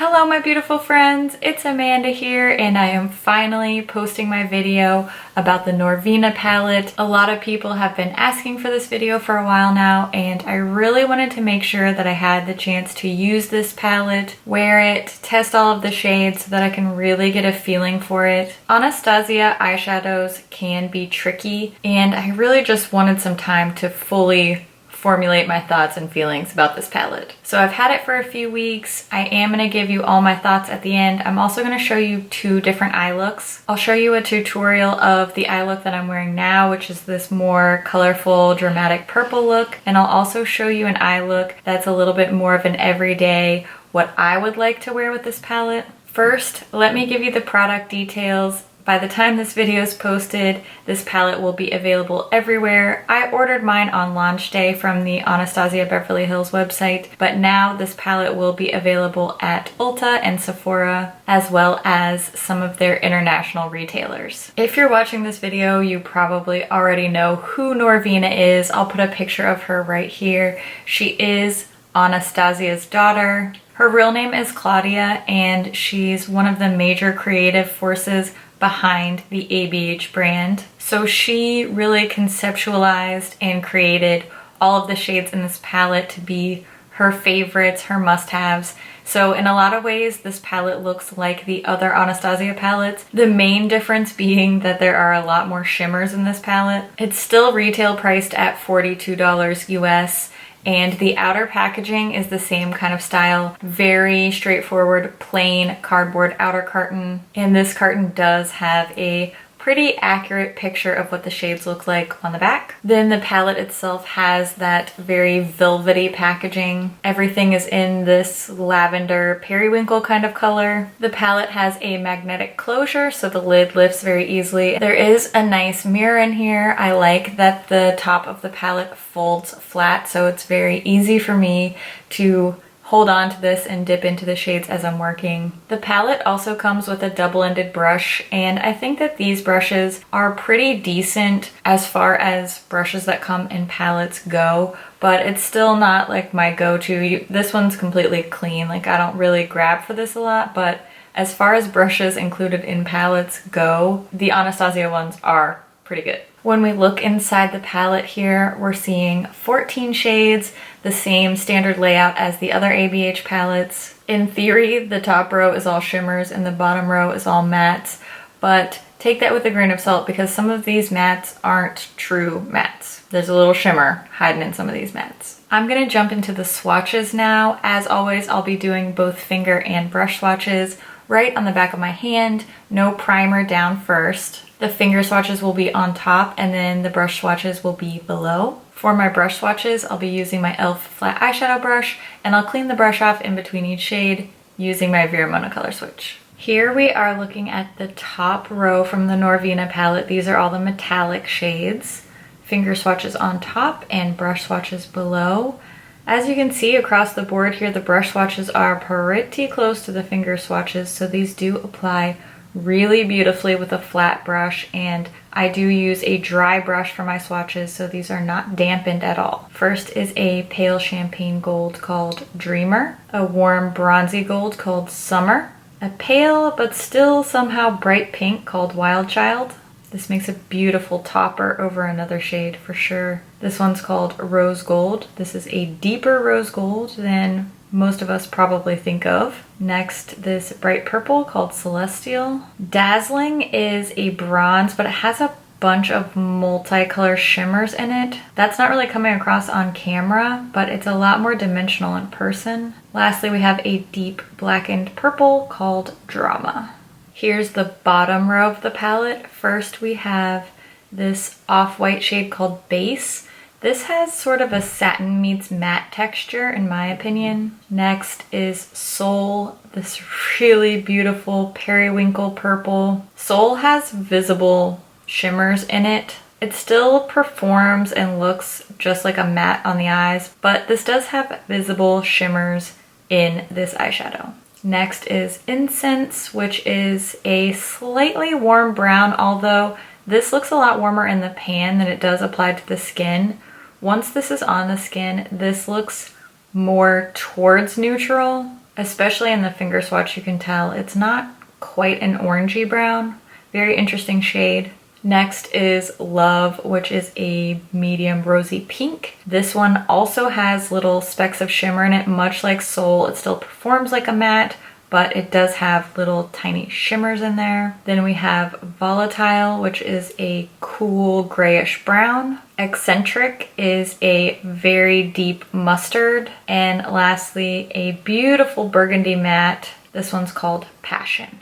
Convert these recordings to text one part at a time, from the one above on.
Hello my beautiful friends, it's Amanda here and I am finally posting my video about the Norvina palette. A lot of people have been asking for this video for a while now and I really wanted to make sure that I had the chance to use this palette, wear it, test all of the shades so that I can really get a feeling for it. Anastasia eyeshadows can be tricky and I really just wanted some time to fully formulate my thoughts and feelings about this palette. So I've had it for a few weeks. I am going to give you all my thoughts at the end. I'm also going to show you two different eye looks. I'll show you a tutorial of the eye look that I'm wearing now, which is this more colorful, dramatic purple look. And I'll also show you an eye look that's a little bit more of an everyday, what I would like to wear with this palette. First, let me give you the product details. By the time this video is posted, this palette will be available everywhere. I ordered mine on launch day from the Anastasia Beverly Hills website, but now this palette will be available at Ulta and Sephora, as well as some of their international retailers. If you're watching this video, you probably already know who Norvina is. I'll put a picture of her right here. She is Anastasia's daughter. Her real name is Claudia, and she's one of the major creative forces behind the ABH brand. So she really conceptualized and created all of the shades in this palette to be her favorites, her must-haves. So in a lot of ways, this palette looks like the other Anastasia palettes. The main difference being that there are a lot more shimmers in this palette. It's still retail priced at $42 US. And the outer packaging is the same kind of style, very straightforward, plain cardboard outer carton. And this carton does have a pretty accurate picture of what the shades look like on the back. Then the palette itself has that very velvety packaging. Everything is in this lavender periwinkle kind of color. The palette has a magnetic closure, so the lid lifts very easily. There is a nice mirror in here. I like that the top of the palette folds flat, so it's very easy for me to hold on to this and dip into the shades as I'm working. The palette also comes with a double-ended brush, and I think that these brushes are pretty decent as far as brushes that come in palettes go, but it's still not like my go-to. This one's completely clean, like I don't really grab for this a lot, but as far as brushes included in palettes go, the Anastasia ones are pretty good. When we look inside the palette here, we're seeing 14 shades, the same standard layout as the other ABH palettes. In theory, the top row is all shimmers and the bottom row is all mattes, but take that with a grain of salt because some of these mattes aren't true mattes. There's a little shimmer hiding in some of these mattes. I'm going to jump into the swatches now. As always, I'll be doing both finger and brush swatches right on the back of my hand, no primer down first. The finger swatches will be on top and then the brush swatches will be below. For my brush swatches, I'll be using my e.l.f. flat eyeshadow brush and I'll clean the brush off in between each shade using my Viramona color switch. Here we are looking at the top row from the Norvina palette. These are all the metallic shades. Finger swatches on top and brush swatches below. As you can see across the board here, the brush swatches are pretty close to the finger swatches, so these do apply really beautifully with a flat brush, and I do use a dry brush for my swatches, so these are not dampened at all. First is a pale champagne gold called Dreamer, a warm bronzy gold called Summer, a pale but still somehow bright pink called Wild Child. This makes a beautiful topper over another shade for sure. This one's called Rose Gold. This is a deeper rose gold than most of us probably think of. Next, this bright purple called Celestial. Dazzling is a bronze, but it has a bunch of multicolor shimmers in it. That's not really coming across on camera, but it's a lot more dimensional in person. Lastly, we have a deep blackened purple called Drama. Here's the bottom row of the palette. First, we have this off-white shade called Base. This has sort of a satin meets matte texture in my opinion. Next is Soul, this really beautiful periwinkle purple. Soul has visible shimmers in it. It still performs and looks just like a matte on the eyes, but this does have visible shimmers in this eyeshadow. Next is Incense, which is a slightly warm brown, although this looks a lot warmer in the pan than it does applied to the skin. Once this is on the skin, this looks more towards neutral. Especially in the finger swatch, you can tell it's not quite an orangey brown. Very interesting shade. Next is Love, which is a medium rosy pink. This one also has little specks of shimmer in it, much like Soul. It still performs like a matte, but it does have little tiny shimmers in there. Then we have Volatile, which is a cool grayish brown. Eccentric is a very deep mustard. And lastly, a beautiful burgundy matte. This one's called Passion.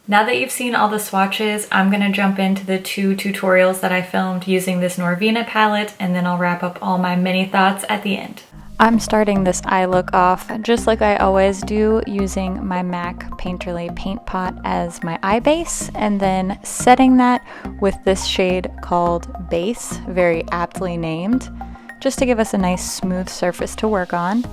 Now that you've seen all the swatches, I'm gonna jump into the 2 tutorials that I filmed using this Norvina palette, and then I'll wrap up all my mini thoughts at the end. I'm starting this eye look off just like I always do, using my MAC Painterly paint pot as my eye base, and then setting that with this shade called Base, very aptly named, just to give us a nice smooth surface to work on.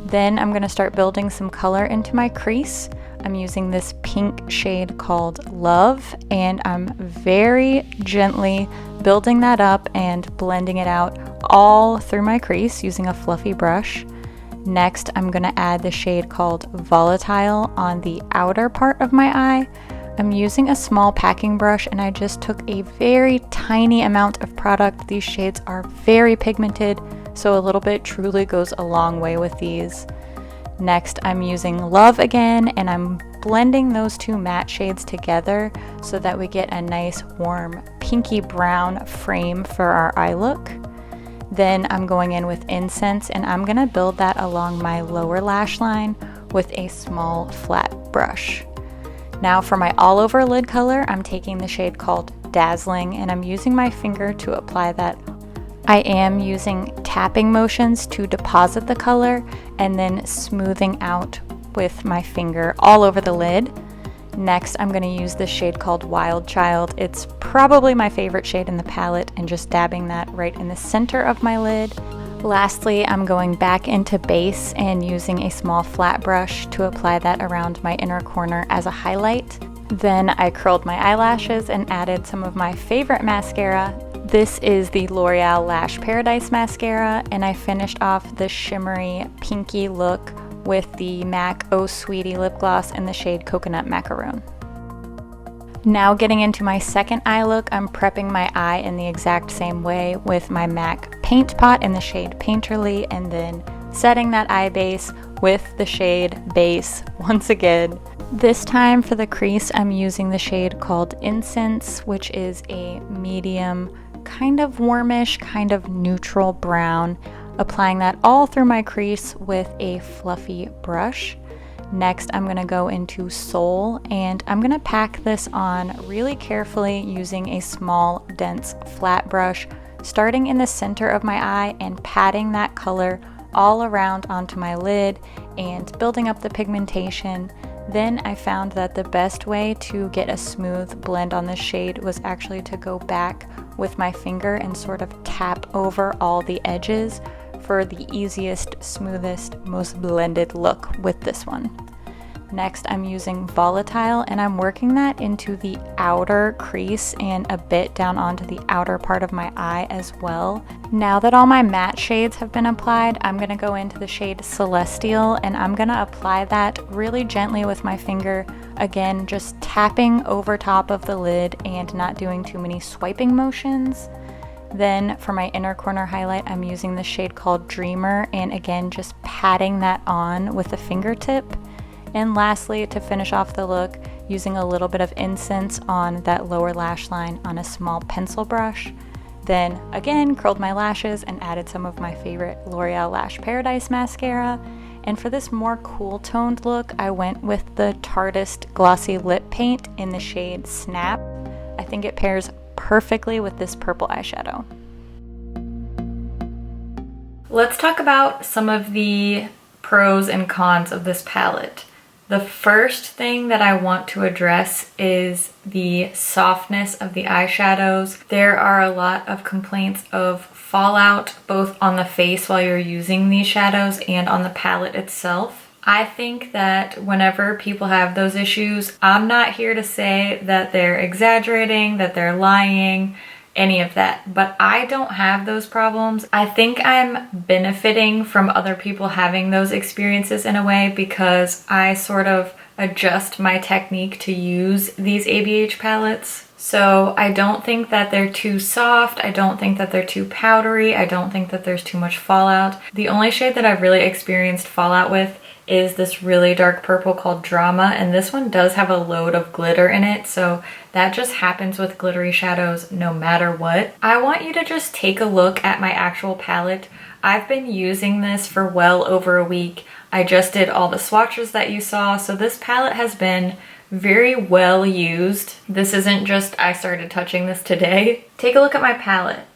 Then I'm gonna start building some color into my crease. I'm using this pink shade called Love, and I'm very gently building that up and blending it out all through my crease using a fluffy brush. Next, I'm gonna add the shade called Volatile on the outer part of my eye. I'm using a small packing brush, and I just took a very tiny amount of product. These shades are very pigmented, so a little bit truly goes a long way with these. Next, I'm using Love again, and I'm blending those 2 matte shades together so that we get a nice warm pinky brown frame for our eye look. Then I'm going in with Incense, and I'm gonna build that along my lower lash line with a small flat brush. Now for my all over lid color, I'm taking the shade called Dazzling, and I'm using my finger to apply that. I am using tapping motions to deposit the color and then smoothing out with my finger all over the lid. Next, I'm going to use this shade called Wild Child. It's probably my favorite shade in the palette, and just dabbing that right in the center of my lid. Lastly, I'm going back into Base and using a small flat brush to apply that around my inner corner as a highlight. Then I curled my eyelashes and added some of my favorite mascara. This is the L'Oreal Lash Paradise mascara, and I finished off the shimmery pinky look with the MAC Oh Sweetie lip gloss in the shade Coconut Macaroon. Now getting into my second eye look, I'm prepping my eye in the exact same way with my MAC paint pot in the shade Painterly, and then setting that eye base with the shade Base once again. This time for the crease, I'm using the shade called Incense, which is a medium, kind of warmish, kind of neutral brown, applying that all through my crease with a fluffy brush. Next, I'm going to go into Soul, and I'm going to pack this on really carefully using a small, dense, flat brush, starting in the center of my eye and patting that color all around onto my lid and building up the pigmentation. Then I found that the best way to get a smooth blend on this shade was actually to go back with my finger and sort of tap over all the edges for the easiest, smoothest, most blended look with this one. Next, I'm using Volatile, and I'm working that into the outer crease and a bit down onto the outer part of my eye as well. Now that all my matte shades have been applied, I'm going to go into the shade Celestial, and I'm going to apply that really gently with my finger. Again, just tapping over top of the lid and not doing too many swiping motions. Then for my inner corner highlight, I'm using the shade called Dreamer, and again, just patting that on with a fingertip. And lastly, to finish off the look, using a little bit of Incense on that lower lash line on a small pencil brush. Then again, curled my lashes and added some of my favorite L'Oreal Lash Paradise mascara. And for this more cool toned look, I went with the Tarteist Glossy Lip Paint in the shade Snap. I think it pairs perfectly with this purple eyeshadow. Let's talk about some of the pros and cons of this palette. The first thing that I want to address is the softness of the eyeshadows. There are a lot of complaints of fallout both on the face while you're using these shadows and on the palette itself. I think that whenever people have those issues, I'm not here to say that they're exaggerating, that they're lying. any of that. But I don't have those problems. I think I'm benefiting from other people having those experiences in a way, because I sort of adjust my technique to use these ABH palettes. So I don't think that they're too soft. I don't think that they're too powdery. I don't think that there's too much fallout. The only shade that I've really experienced fallout with is this really dark purple called Drama, and this one does have a load of glitter in it, so that just happens with glittery shadows no matter what. I want you to just take a look at my actual palette. I've been using this for well over a week. I just did all the swatches that you saw, so this palette has been very well used. This isn't just I started touching this today. Take a look at my palette.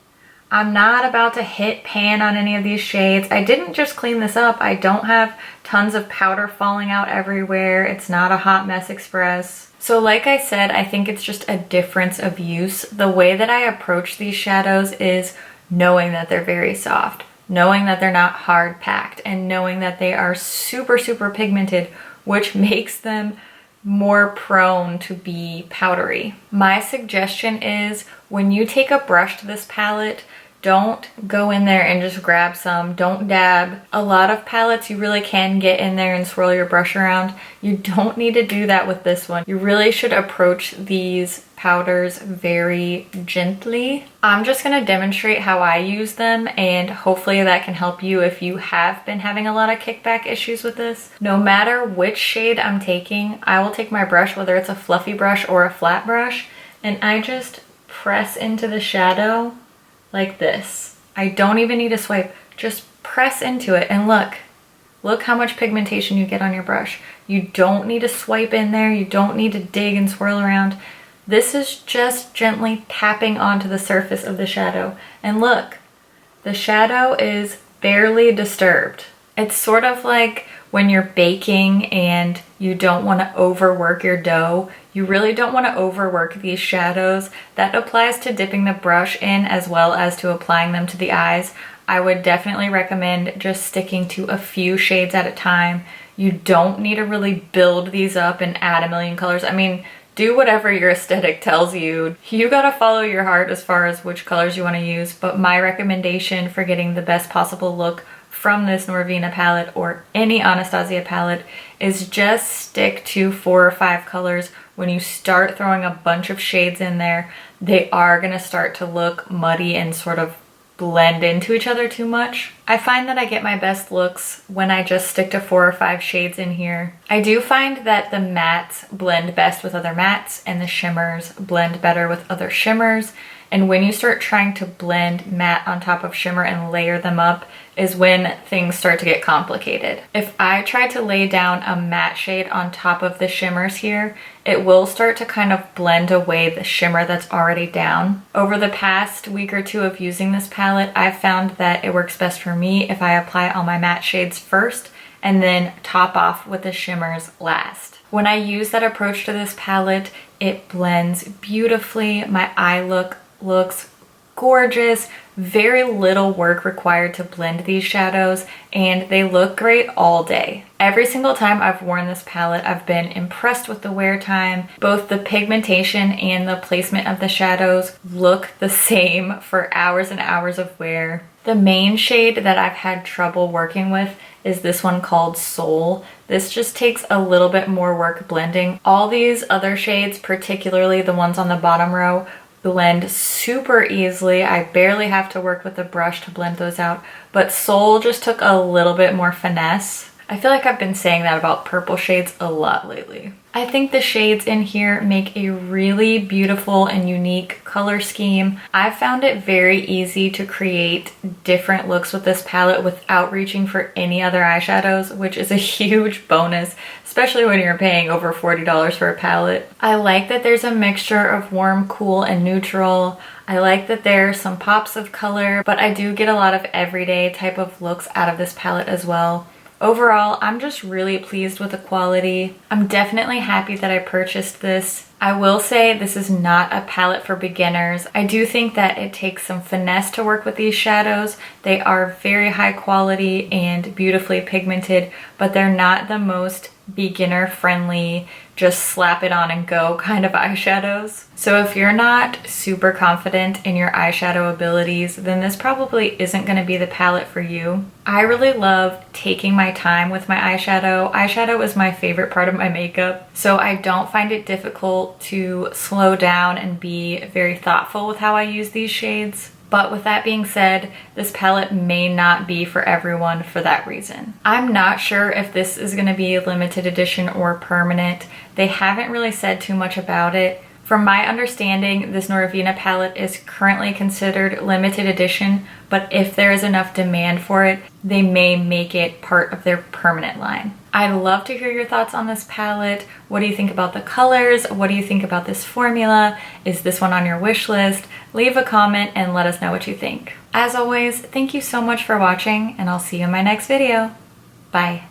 I'm not about to hit pan on any of these shades. I didn't just clean this up. I don't have tons of powder falling out everywhere. It's not a hot mess express. So like I said, I think it's just a difference of use. The way that I approach these shadows is knowing that they're very soft, knowing that they're not hard packed, and knowing that they are super, super pigmented, which makes them more prone to be powdery. My suggestion is when you take a brush to this palette, don't go in there and just grab some. Don't dab. A lot of palettes you really can get in there and swirl your brush around. You don't need to do that with this one. You really should approach these powders very gently. I'm just going to demonstrate how I use them, and hopefully that can help you if you have been having a lot of kickback issues with this. No matter which shade I'm taking, I will take my brush, whether it's a fluffy brush or a flat brush, and I just press into the shadow like this. I don't even need to swipe, just press into it, and look how much pigmentation you get on your brush. You don't need to swipe in there, you don't need to dig and swirl around. This is just gently tapping onto the surface of the shadow. And look, the shadow is barely disturbed. It's sort of like when you're baking and you don't want to overwork your dough. You really don't want to overwork these shadows. That applies to dipping the brush in as well as to applying them to the eyes. I would definitely recommend just sticking to a few shades at a time. You don't need to really build these up and add a million colors. I mean, do whatever your aesthetic tells you. You gotta follow your heart as far as which colors you want to use, but my recommendation for getting the best possible look from this Norvina palette or any Anastasia palette is just stick to 4 or 5 colors. When you start throwing a bunch of shades in there, they are gonna start to look muddy and sort of blend into each other too much. I find that I get my best looks when I just stick to 4 or 5 shades in here. I do find that the mattes blend best with other mattes and the shimmers blend better with other shimmers. And when you start trying to blend matte on top of shimmer and layer them up is when things start to get complicated. If I try to lay down a matte shade on top of the shimmers here, it will start to kind of blend away the shimmer that's already down. Over the past week or two of using this palette, I've found that it works best for me if I apply all my matte shades first and then top off with the shimmers last. When I use that approach to this palette, it blends beautifully. My eye look looks gorgeous. Very little work required to blend these shadows, and they look great all day. Every single time I've worn this palette, I've been impressed with the wear time. Both the pigmentation and the placement of the shadows look the same for hours and hours of wear. The main shade that I've had trouble working with is this one called Soul. This just takes a little bit more work blending. All these other shades, particularly the ones on the bottom row, blend super easily. I barely have to work with the brush to blend those out, but Soul just took a little bit more finesse. I feel like I've been saying that about purple shades a lot lately. I think the shades in here make a really beautiful and unique color scheme. I found it very easy to create different looks with this palette without reaching for any other eyeshadows, which is a huge bonus, especially when you're paying over $40 for a palette. I like that there's a mixture of warm, cool, and neutral. I like that there are some pops of color, but I do get a lot of everyday type of looks out of this palette as well. Overall, I'm just really pleased with the quality. I'm definitely happy that I purchased this. I will say this is not a palette for beginners. I do think that it takes some finesse to work with these shadows. They are very high quality and beautifully pigmented, but they're not the most beginner friendly, just slap it on and go kind of eyeshadows. So if you're not super confident in your eyeshadow abilities, then this probably isn't going to be the palette for you. I really love taking my time with my eyeshadow. Eyeshadow is my favorite part of my makeup, so I don't find it difficult to slow down and be very thoughtful with how I use these shades. But with that being said, this palette may not be for everyone for that reason. I'm not sure if this is going to be limited edition or permanent. They haven't really said too much about it. From my understanding, this Norvina palette is currently considered limited edition, but if there is enough demand for it, they may make it part of their permanent line. I'd love to hear your thoughts on this palette. What do you think about the colors? What do you think about this formula? Is this one on your wish list? Leave a comment and let us know what you think. As always, thank you so much for watching, and I'll see you in my next video. Bye.